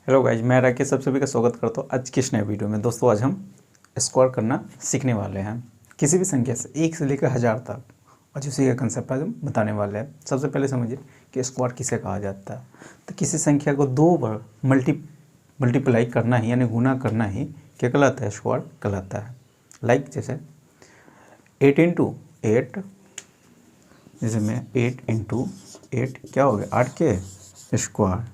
Hello guys, मैं राकेश सब सभी का स्वागत करता हूँ आज की इस नए वीडियो में। दोस्तों, आज हम स्क्वायर करना सीखने वाले हैं किसी भी संख्या से 1 से लेकर 1000 तक, और उसी का कंसेप्ट आज हम बताने वाले हैं। सबसे पहले समझिए कि स्क्वायर किसे कहा जाता है। तो किसी संख्या को 2 बार मल्टीप्लाई करना ही यानी गुना करना ही क्या कहलाता है? स्क्वायर कहलाता है। लाइक जैसे 8 इंटू 8, जैसे मैं 8 इंटू 8 क्या हो गया? 8 के स्क्वायर।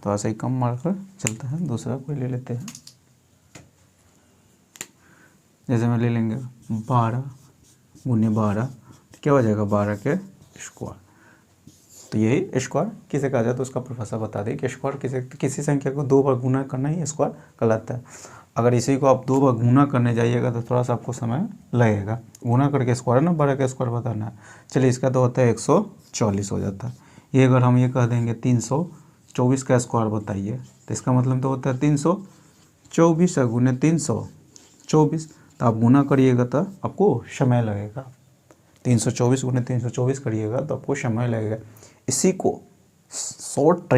तो ऐसा ही कम मारकर चलता है। दूसरा कोई ले लेते हैं, जैसे मैं ले लेंगे 12 गुने 12, तो क्या हो जाएगा? 12 के स्क्वायर। तो यही स्क्वायर किसे कहा जाता है, तो उसका प्रोफेसर बता दें कि स्क्वायर किसी संख्या को 2 बार गुना करना ही स्क्वायर कहलाता है। अगर इसी को आप 2 बार गुना करने जाइएगा तो थोड़ा सा आपको समय लगेगा। गुना करके स्क्वायर ना 12 का स्क्वायर बताना है। चलिए, इसका तो होता है 140 हो जाता है। ये अगर हम ये कह देंगे 324 का स्क्वायर बताइए, तो इसका मतलब तो होता है 324 गुने 324। तो आप गुना करिएगा तो आपको समय लगेगा। 324 गुने 324 करिएगा तो आपको समय लगेगा। इसी को शॉर्ट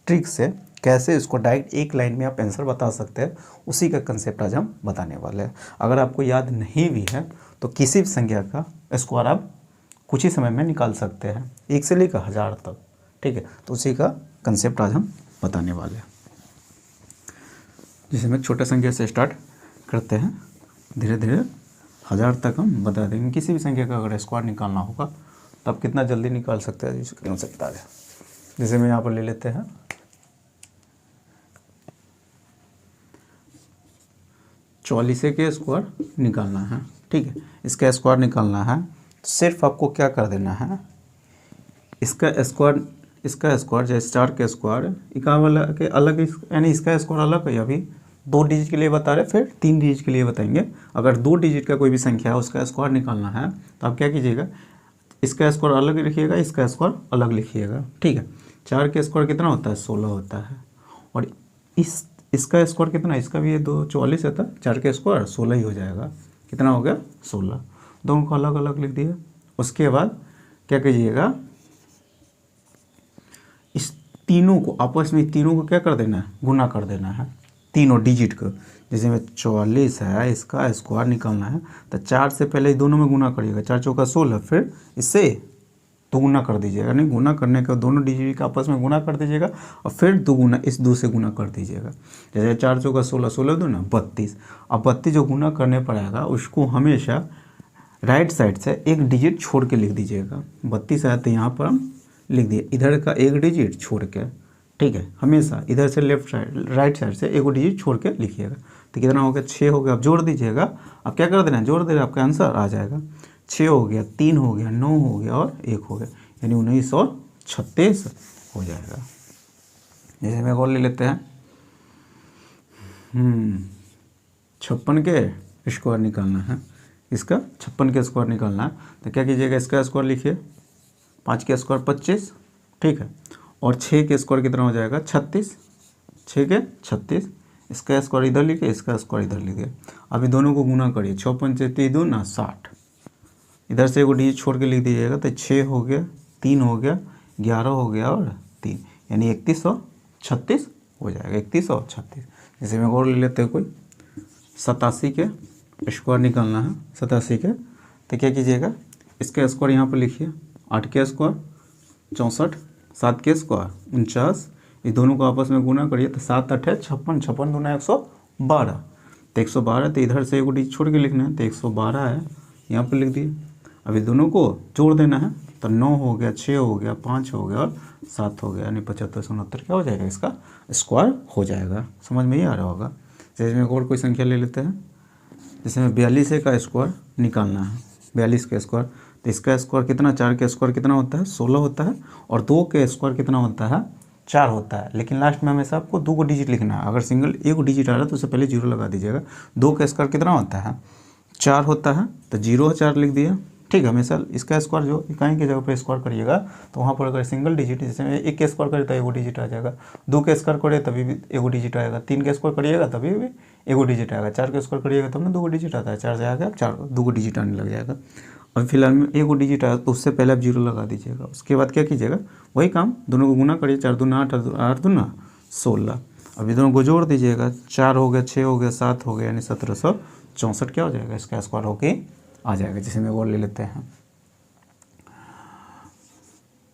ट्रिक से कैसे इसको डायरेक्ट एक लाइन में आप आंसर बता सकते हैं, उसी का कंसेप्ट आज हम बताने वाले हैं। अगर आपको याद नहीं भी है तो किसी भी संख्या का स्क्वायर आप कुछ ही समय में निकाल सकते हैं, 1 से लेकर 1000 तक। ठीक है, तो उसी का कंसेप्ट आज हम बताने वाले हैं। जिसे हम एक छोटा संख्या से स्टार्ट करते हैं, धीरे धीरे 1000 तक हम बता देंगे। किसी भी संख्या का अगर स्क्वायर निकालना होगा तो आप कितना जल्दी निकाल सकते हैं, इसका कंसेप्ट बता दें। जैसे मैं यहाँ पर ले लेते हैं 44 के स्क्वायर निकालना है। ठीक है, इसका स्क्वायर निकालना है तो सिर्फ आपको क्या कर देना है, इसका स्क्वायर जैसे 4 के स्क्वायर इका वाला के अलग, यानी इसका स्क्वायर अलग है। अभी 2 डिजिट के लिए बता रहे, फिर 3 डिजिट के लिए बताएंगे। अगर 2 डिजिट का कोई भी संख्या है उसका स्क्वायर निकालना है तो आप क्या कीजिएगा, इसका स्क्वायर अलग लिखिएगा, इसका स्क्वायर अलग लिखिएगा। ठीक है, 4 के स्क्वायर कितना होता है? 16 होता है। और इसका स्क्वायर कितना? इसका भी ये 244 है, 4 के स्क्वायर 16 ही हो जाएगा। कितना हो गया? 16। दोनों को अलग अलग लिख दिया। उसके बाद क्या कीजिएगा, इस तीनों को आपस में, तीनों को क्या कर देना है? गुना कर देना है, तीनों डिजिट को। जैसे में 44 है, इसका स्क्वायर निकालना है तो 4 से पहले दोनों में गुना करिएगा। 4 चौका 16, फिर इससे 2 गुना कर दीजिएगा। नहीं, गुना करने के दोनों डिजिट का आपस में गुना कर दीजिएगा और फिर 2 गुना इस 2 से गुना कर दीजिएगा। जैसे 4 चौका 16, 16 2 ना 32। अब 32 जो गुना करने पड़ेगा उसको हमेशा राइट साइड से एक डिजिट छोड़ के लिख दीजिएगा। 32 आया तो यहाँ पर हम लिख दिए, इधर का एक डिजिट छोड़ के। ठीक है, हमेशा इधर से राइट साइड से एक डिजिट छोड़ के लिखिएगा। तो कितना हो गया? 6 हो गया। आप जोड़ दीजिएगा। अब क्या कर देना है? जोड़ देना, आपका आंसर आ जाएगा। 6 हो गया, 3 हो गया, 9 हो गया और 1 हो गया, यानी 1936 हो जाएगा। जैसे मैं और ले लेते हैं 56 के स्क्वायर निकालना है। इसका 56 के स्क्वायर निकालना है तो क्या कीजिएगा, इसका स्क्वायर लिखिए। 5 के स्क्वायर 25। ठीक है, और 6 के स्क्वायर कितना हो जाएगा? 36। 6 के 36। इसका स्क्वायर इधर लिखिए, इसका स्क्वायर इधर लिखिए। अभी दोनों को गुना करिए। 6 पंचे 3 2 ना 60। इधर से एक डिजिट छोड़ के लिख दीजिएगा तो 6 हो गया, 3 हो गया, 11 हो गया और 3, यानी 3136 हो जाएगा। 3136। जैसे में और ले लेते हैं कोई 87 के स्क्वायर निकालना है। 87 के तो क्या कीजिएगा, इसका स्क्वायर यहाँ पर लिखिए। 8 के स्क्वायर 64, 7 के स्क्वायर 49। इस दोनों को आपस में गुना करिए तो 7 8 56, 56 दूना 112। तो 112, तो इधर से एक डिजिट छोड़ के लिखना है तो 112 है, यहाँ पर लिख दिए। अभी दोनों को जोड़ देना है तो 9 हो गया, 6 हो गया, 5 हो गया और 7 हो गया, यानी 75 69 क्या हो जाएगा? इसका स्क्वायर हो जाएगा। समझ में ही आ रहा होगा। जैसे में और कोई संख्या ले लेते हैं। जैसे में 42 का स्क्वायर निकालना है। 42 का स्क्वायर तो इसका स्क्वायर कितना? 4 का स्क्वायर कितना होता है? 16 होता है। और 2 के स्क्वायर कितना होता है? 4 होता है। लेकिन लास्ट में हमेशा आपको 2 को डिजिट लिखना है। अगर सिंगल एक डिजिट आ रहा है तो उससे पहले 0 लगा दीजिएगा। 2 का स्क्वायर कितना होता है? 4 होता है, तो 0 4 लिख दिया। ठीक है, हमेशा इसका स्क्वायर जो इकाई की जगह पे स्क्वायर करिएगा तो वहाँ पर अगर सिंगल डिजिट, जैसे 1 के स्क्वायर करे तो 1 डिजिट आ जाएगा। 2 के स्क्वायर करे तभी भी 1 डिजिट आएगा। 3 के स्क्वायर करिएगा तभी भी 1 डिजिट आएगा। 4 के स्क्वायर करिएगा तब ना 2 डिजिट आता है। 4 से आ गया, 2 डिजिट आने लग जाएगा। और फिलहाल में 1 डिजिट आया तो उससे पहले आप 0 लगा दीजिएगा। उसके बाद क्या कीजिएगा, वही काम, दोनों को गुना करिए। 4 दूना 8, 8 दूना 16। अभी दोनों को जोड़ दीजिएगा, 4 हो गया, 6 हो गया, 7 हो गया, यानी 1764 क्या हो जाएगा, इसका स्क्वायर होके आ जाएगा। जैसे में और ले लेते हैं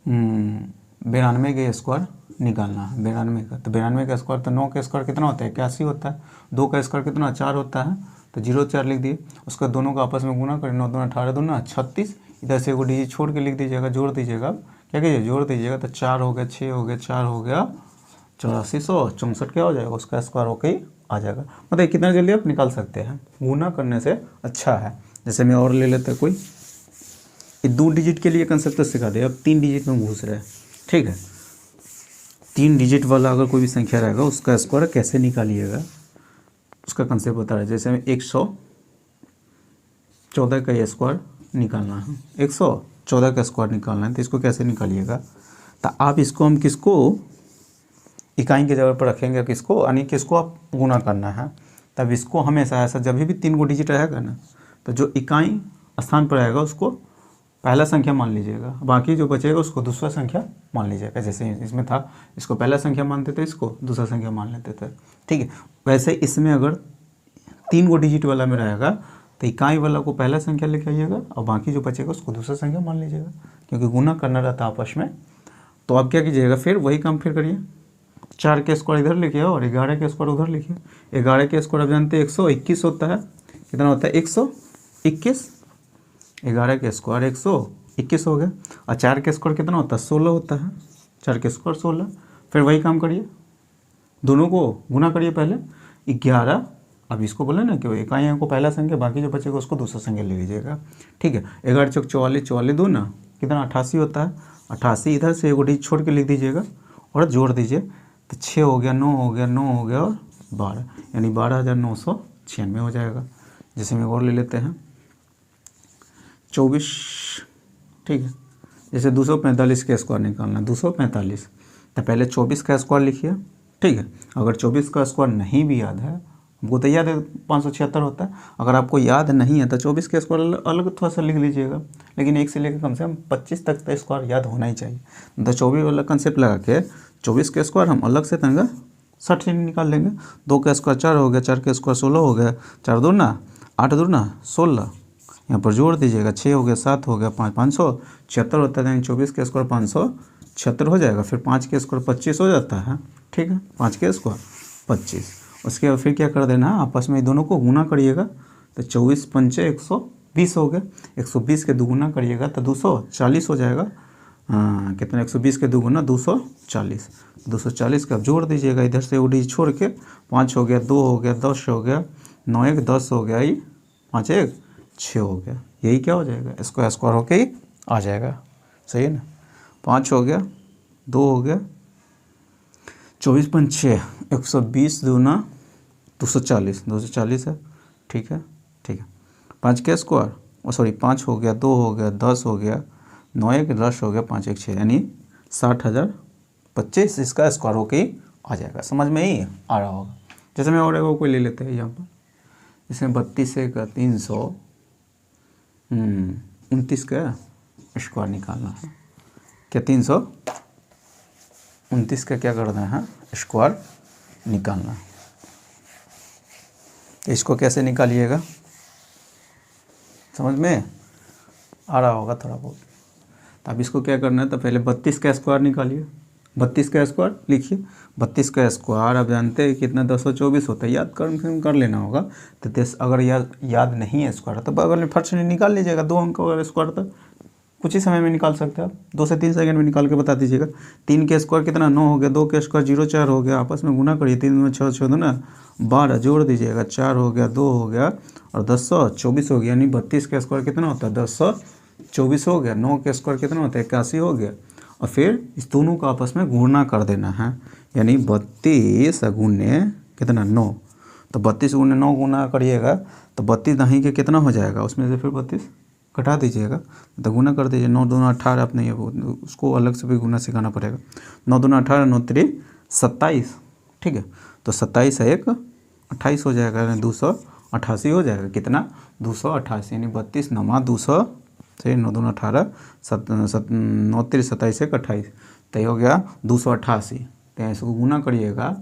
92 का स्क्वायर निकालना है, 92 का। तो 92 का स्क्वायर, तो 9 का स्क्वायर कितना होता है, 81 होता है। 2 का स्क्वायर कितना, 4 होता है, तो 0 4 लिख दिए। उसका दोनों का आपस में गुना करें, 9 दूना 18 दूना 36। इधर से वो डिजिट छोड़ के लिख दीजिएगा, जोड़ दीजिएगा। क्या कीजिए, जोड़ दीजिएगा, तो 4 हो गया, 6 हो गया, 4 हो गया, 8464 क्या हो जाएगा, उसका स्क्वायर होके ही आ जाएगा। मतलब कितना जल्दी आप निकाल सकते हैं, गुना करने से अच्छा है। जैसे मैं और ले लेते हैं कोई, ये 2 डिजिट के लिए कंसेप्ट तो सिखा दे, अब 3 डिजिट में घुस रहे हैं। ठीक है, 3 डिजिट वाला अगर कोई भी संख्या रहेगा उसका स्क्वायर कैसे निकालिएगा, उसका कंसेप्ट बता रहा है। जैसे 114 का ये स्क्वायर निकालना है, 114 का स्क्वायर निकालना है, तो इसको कैसे निकालिएगा। तो आप इसको, हम किसको इकाई की जगह पर रखेंगे, किसको, यानी किसको आप गुना करना है। तब इसको हमेशा ऐसा, जब भी 3 डिजिट रहेगा ना, तो जो इकाई स्थान पर रहेगा उसको पहला संख्या मान लीजिएगा, बाकी जो बचेगा उसको दूसरा संख्या मान लीजिएगा। जैसे इसमें था, इसको पहला संख्या मानते थे, इसको दूसरा संख्या मान लेते थे। ठीक है, वैसे इसमें अगर 3 डिजिट वाला में रहेगा तो इकाई वाला को पहला संख्या लेके आइएगा और बाकी जो बचेगा उसको दूसरा संख्या मान लीजिएगा, क्योंकि गुना करना रहता है आपस में। तो आप क्या कीजिएगा, फिर वही काम फिर करिए, 4 के स्क्वायर इधर लिखिए और 11 के स्क्वायर उधर लिखिए। 11 के स्क्वायर आप जानते हैं 121 होता है, कितना होता है 121। 11 के स्क्वायर 121 हो गया, और 4 के स्क्वायर कितना होता है 16 होता है, 4 के स्क्वायर 16। फिर वही काम करिए, दोनों को गुना करिए पहले 11। अब इसको बोले ना कि इकाइयों को पहला संख्या, बाकी जो बचेगा उसको दूसरा संख्या ले लीजिएगा। ठीक है, 11 चौक 44, 44 दो ना कितना 88 होता है, 88 इधर से 1 डिजिट छोड़ के लिख दीजिएगा और जोड़ दीजिए। तो 6 हो गया, 9 हो गया, 9 हो गया और 12, यानी 12,996 हो जाएगा। जैसे में और ले लेते हैं 24। ठीक है, जैसे 245 का स्क्वायर निकालना है, 245, तो पहले 24 का स्क्वायर लिखिए। ठीक है, अगर 24 का स्क्वायर नहीं भी याद है, हमको तो याद है 576 होता है, अगर आपको याद नहीं है तो 24 का स्क्वायर अलग थोड़ा सा लिख लीजिएगा, लेकिन 1 से लेकर कम से कम 25 तक तो स्क्वायर याद होना ही चाहिए। तो 24 वाला कंसेप्ट लगा के 24 का स्क्वायर हम अलग से तंगा 60 से निकाल लेंगे। 2 का स्क्वायर 4 हो गया, 4 का स्क्वायर 16 हो गया, 4 दूना 8 दूना 16, यहाँ पर जोड़ दीजिएगा, 6 हो गया, 7 हो गया, 5 576 होता है, यानी 24 के स्क्वायर 576 हो जाएगा। फिर 5 के स्क्वायर 25 हो जाता है। ठीक है, 5 के स्क्वायर 25। उसके बाद फिर क्या कर देना, आपस में दोनों को गुना करिएगा, तो 24 पंचे 120 हो गया, 120 के दुगुना करिएगा तो 240 हो जाएगा। कितना, 120 के दुगुना 240, 240 का जोड़ दीजिएगा, इधर से उड़ी छोड़ के 5 हो गया, 2 हो गया, 10 हो गया, 9 1 10 हो गया, ये 5 1 6 हो गया। यही क्या हो जाएगा, इसको स्क्वायर होके ही आ जाएगा। सही है ना, 5 हो गया, 2 हो गया, 24 पंच 6 120 दूना 240, 240 है। ठीक है, ठीक है, 5 के स्क्वायर, सॉरी 5 हो गया, 2 हो गया, 10 हो गया, 9 1 10 हो गया, 5 1 6, यानी 60,025 इसका स्क्वायर होके ही आ जाएगा। समझ में ही आ रहा होगा। जैसे मैं और कोई ले लेते हैं यहाँ पर, इसमें 32 का 329 का स्क्वायर निकालना है। क्या 329 का क्या करना है, स्क्वायर निकालना है। इसको कैसे निकालिएगा, समझ में आ रहा होगा थोड़ा बहुत। तो अब इसको क्या करना है, तो पहले 32 का स्क्वायर निकालिए। 32 का स्क्वायर लिखिए, 32 का स्क्वायर आप जानते हैं कितना 224 होता है, याद कर लेना होगा। तो अगर याद नहीं है स्क्वायर तो बगल में फट से निकाल लीजिएगा, 2 अंक का स्क्वायर तो कुछ ही समय में निकाल सकते हैं आप, 2 से 3 सेकंड में निकाल के बता दीजिएगा। 3 के स्क्वायर कितना 9 हो गया, 2 के स्क्वायर 0 4 हो गया, आपस में गुना करिए, 3 में 6 6 दो ना 12, जोड़ दीजिएगा, 4 हो गया, 2 हो गया और 224 हो गया, यानी 32 का स्क्वायर कितना होता है 224 हो गया। 9 के स्क्वायर कितना होता है 81 हो गया, और फिर इस दोनों को आपस में गुणा कर देना है, यानी 32 गुने कितना 9, तो 32 गुने 9 गुना करिएगा तो 32 दही के कितना हो जाएगा, उसमें से फिर 32 घटा दीजिएगा, तो गुना कर दीजिए। 9 दूना 18, अपने ये उसको अलग से भी गुना सिखाना पड़ेगा। 9 दूना 18, 9 3 27। ठीक है, तो 27 है 1 28 हो जाएगा, यानी 288 हो जाएगा। कितना 288, यानी 32 नमा 200 से 9 दूना 18 9 3 27 1 28, तो ये हो गया 288। तो इसको गुना करिएगा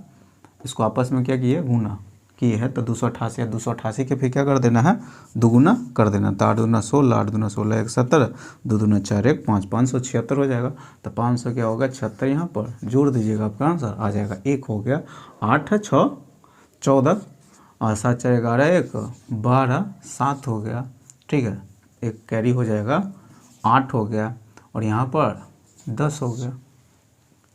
इसको आपस में क्या किए, गुना किए है, तो 288 है, 288 के फिर क्या कर देना है, दुगुना कर देना। तो 8 दूना 16, 8 दूना 16 1 17, 2 दूना 4 1 5, 576 हो जाएगा। तो 500 क्या होगा 76, यहाँ पर जोड़ दीजिएगा, आपका आंसर आ जाएगा। 1 हो गया, 8 6 14 और 7 4 11 1 12 7 हो गया, ठीक है, एक कैरी हो जाएगा, 8 हो गया और यहाँ पर 10 हो गया।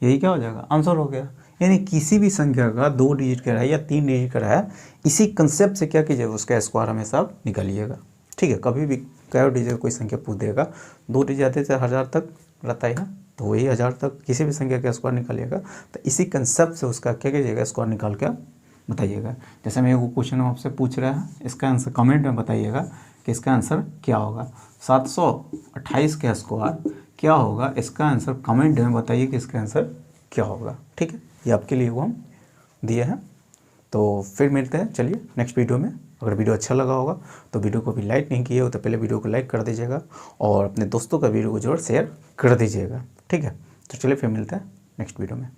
यही क्या हो जाएगा, आंसर हो गया। यानी किसी भी संख्या का 2 डिजिट का है या 3 डिजिट का है, इसी कंसेप्ट से क्या कीजिएगा, उसका स्क्वायर हमेशा आप निकालिएगा, ठीक है। कभी भी क्या डिजिट कोई संख्या पूछ देगा, 2 डिजिट आते से 1000 तक रहता है, तो वही 1000 तक किसी भी संख्या का स्क्वायर निकालिएगा। तो इसी कंसेप्ट से उसका क्या कीजिएगा, स्क्वायर निकाल के बताइएगा। जैसे मैं वो क्वेश्चन आपसे पूछ रहा है, इसका आंसर कमेंट में बताइएगा कि इसका आंसर क्या होगा। 728 का स्क्वायर क्या होगा, इसका आंसर कमेंट में बताइए कि इसका आंसर क्या होगा, ठीक है। ये आपके लिए वो हम दिए हैं। तो फिर मिलते हैं, चलिए नेक्स्ट वीडियो में। अगर वीडियो अच्छा लगा होगा तो वीडियो को भी लाइक नहीं किए हो तो पहले वीडियो को लाइक कर दीजिएगा और अपने दोस्तों का वीडियो को जरूर शेयर कर दीजिएगा, ठीक है। तो चलिए फिर मिलते हैं नेक्स्ट वीडियो में।